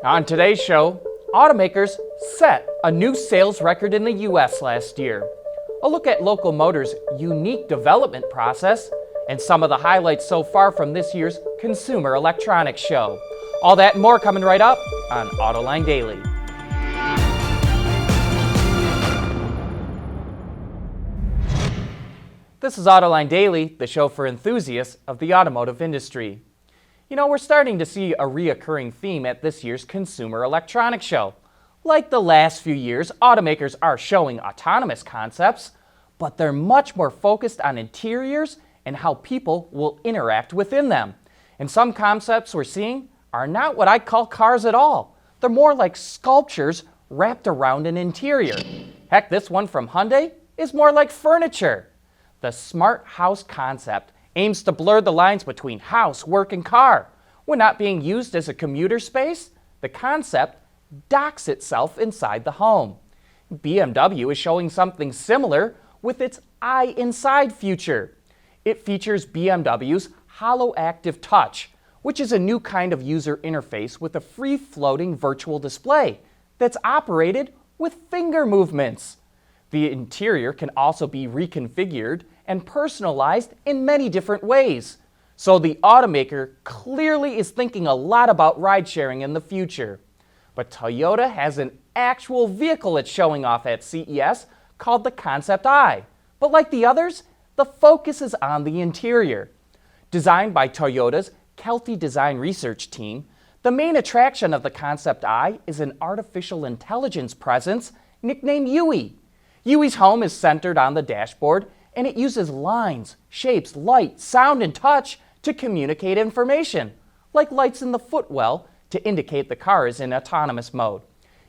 On today's show, automakers set a new sales record in the U.S. last year. A look at Local Motors' unique development process and some of the highlights so far from this year's Consumer Electronics Show. All that and more coming right up on Autoline Daily. This is Autoline Daily, the show for enthusiasts of the automotive industry. You know, we're starting to see a reoccurring theme at this year's Consumer Electronics Show. Like the last few years, automakers are showing autonomous concepts, but they're much more focused on interiors and how people will interact within them. And some concepts we're seeing are not what I'd call cars at all. They're more like sculptures wrapped around an interior. Heck, this one from Hyundai is more like furniture. The smart house concept aims to blur the lines between house, work, and car. When not being used as a commuter space, the concept docks itself inside the home. BMW is showing something similar with its Eye Inside feature. It features BMW's Hollow Active Touch, which is a new kind of user interface with a free-floating virtual display that's operated with finger movements. The interior can also be reconfigured and personalized in many different ways. So the automaker clearly is thinking a lot about ride-sharing in the future. But Toyota has an actual vehicle it's showing off at CES called the Concept Eye. But like the others, the focus is on the interior. Designed by Toyota's Kelty Design Research Team, the main attraction of the Concept Eye is an artificial intelligence presence nicknamed Yui. Yui's home is centered on the dashboard, and it uses lines, shapes, light, sound, and touch to communicate information, like lights in the footwell to indicate the car is in autonomous mode.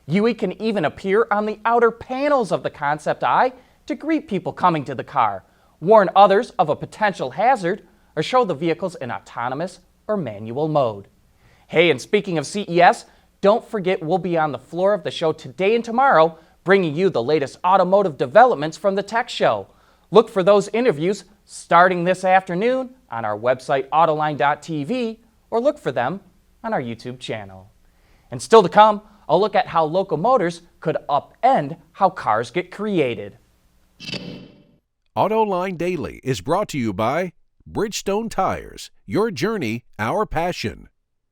Yui can even appear on the outer panels of the Concept Eye to greet people coming to the car, warn others of a potential hazard, or show the vehicles in autonomous or manual mode. Hey, and speaking of CES, don't forget we'll be on the floor of the show today and tomorrow, bringing you the latest automotive developments from the tech show. Look for those interviews starting this afternoon on our website autoline.tv, or look for them on our YouTube channel. And still to come, a look at how Local Motors could upend how cars get created. Autoline Daily is brought to you by Bridgestone Tires, your journey, our passion.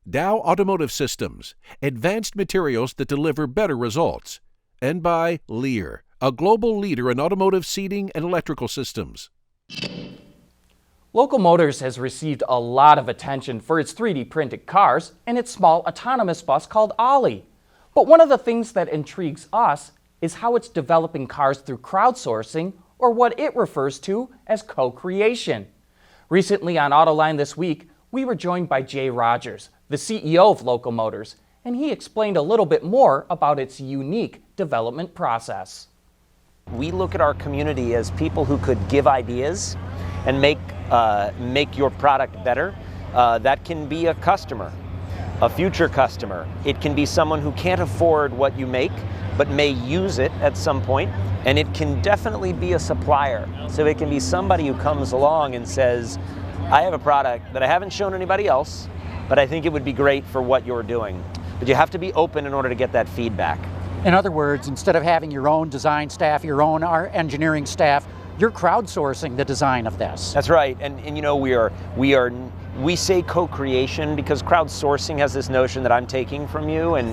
Dow Automotive Systems, advanced materials that deliver better results. And by Lear, a global leader in automotive seating and electrical systems. Local Motors has received a lot of attention for its 3D printed cars and its small autonomous bus called Ollie. But one of the things that intrigues us is how it's developing cars through crowdsourcing, or what it refers to as co-creation. Recently on Autoline this week, we were joined by Jay Rogers, the CEO of Local Motors, and he explained a little bit more about its unique development process. We look at our community as people who could give ideas and make your product better. That can be a customer, a future customer. It can be someone who can't afford what you make, but may use it at some point. And it can definitely be a supplier. So it can be somebody who comes along and says, I have a product that I haven't shown anybody else, but I think it would be great for what you're doing. But you have to be open in order to get that feedback. In other words, instead of having your own design staff, your own engineering staff, you're crowdsourcing the design of this. That's right, and you know, we say co-creation because crowdsourcing has this notion that I'm taking from you and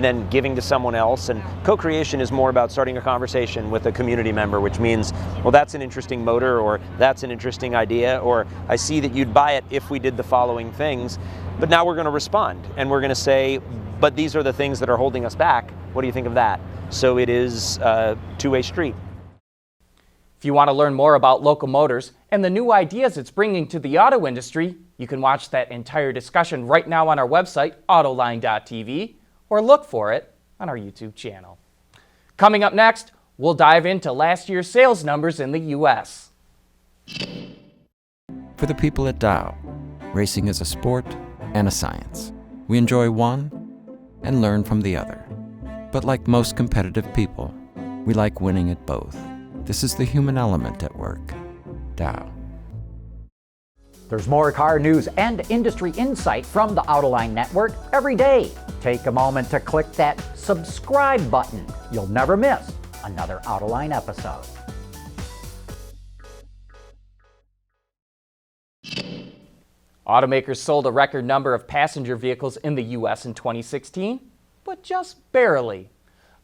then giving to someone else, and co-creation is more about starting a conversation with a community member, which means, well, that's an interesting motor, or that's an interesting idea, or I see that you'd buy it if we did the following things, but now we're going to respond, and we're going to say, but these are the things that are holding us back. What do you think of that? So it is a two-way street. If you want to learn more about Local Motors and the new ideas it's bringing to the auto industry, you can watch that entire discussion right now on our website, autoline.tv, or look for it on our YouTube channel. Coming up next, we'll dive into last year's sales numbers in the U.S. For the people at Dow, racing is a sport and a science. We enjoy one and learn from the other. But like most competitive people, we like winning at both. This is the human element at work. Dow. There's more car news and industry insight from the Autoline Network every day. Take a moment to click that subscribe button. You'll never miss another Autoline episode. Automakers sold a record number of passenger vehicles in the U.S. in 2016, but just barely.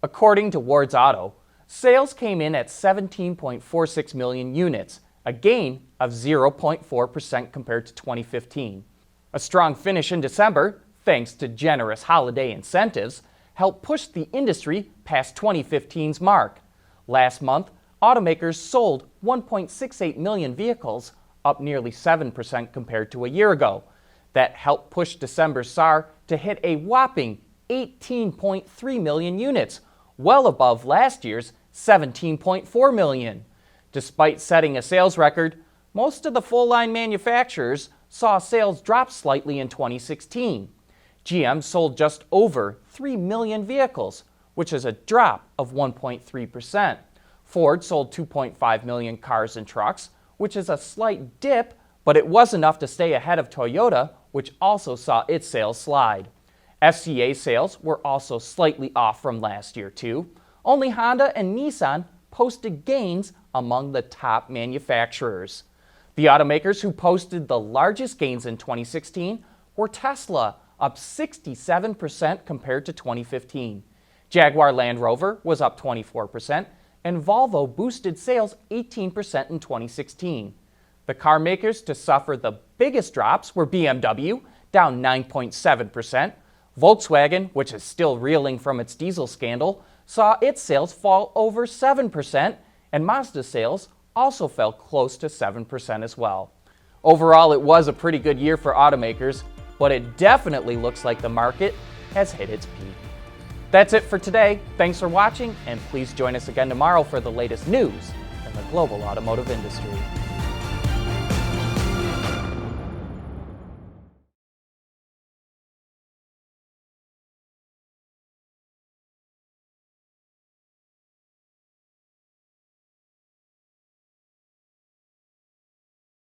According to Ward's Auto, sales came in at 17.46 million units, a gain of 0.4% compared to 2015. A strong finish in December, thanks to generous holiday incentives, helped push the industry past 2015's mark. Last month, automakers sold 1.68 million vehicles, up nearly 7% compared to a year ago. That helped push December's SAAR to hit a whopping 18.3 million units, well above last year's 17.4 million. Despite setting a sales record, most of the full-line manufacturers saw sales drop slightly in 2016. GM sold just over 3 million vehicles, which is a drop of 1.3%. Ford sold 2.5 million cars and trucks, which is a slight dip, but it was enough to stay ahead of Toyota, which also saw its sales slide. FCA sales were also slightly off from last year too. Only Honda and Nissan posted gains among the top manufacturers. The automakers who posted the largest gains in 2016 were Tesla, up 67% compared to 2015. Jaguar Land Rover was up 24%, and Volvo boosted sales 18% in 2016. The car makers to suffer the biggest drops were BMW, down 9.7%. Volkswagen, which is still reeling from its diesel scandal, saw its sales fall over 7%, and Mazda sales also fell close to 7% as well. Overall, it was a pretty good year for automakers, but it definitely looks like the market has hit its peak. That's it for today. Thanks for watching, and please join us again tomorrow for the latest news in the global automotive industry.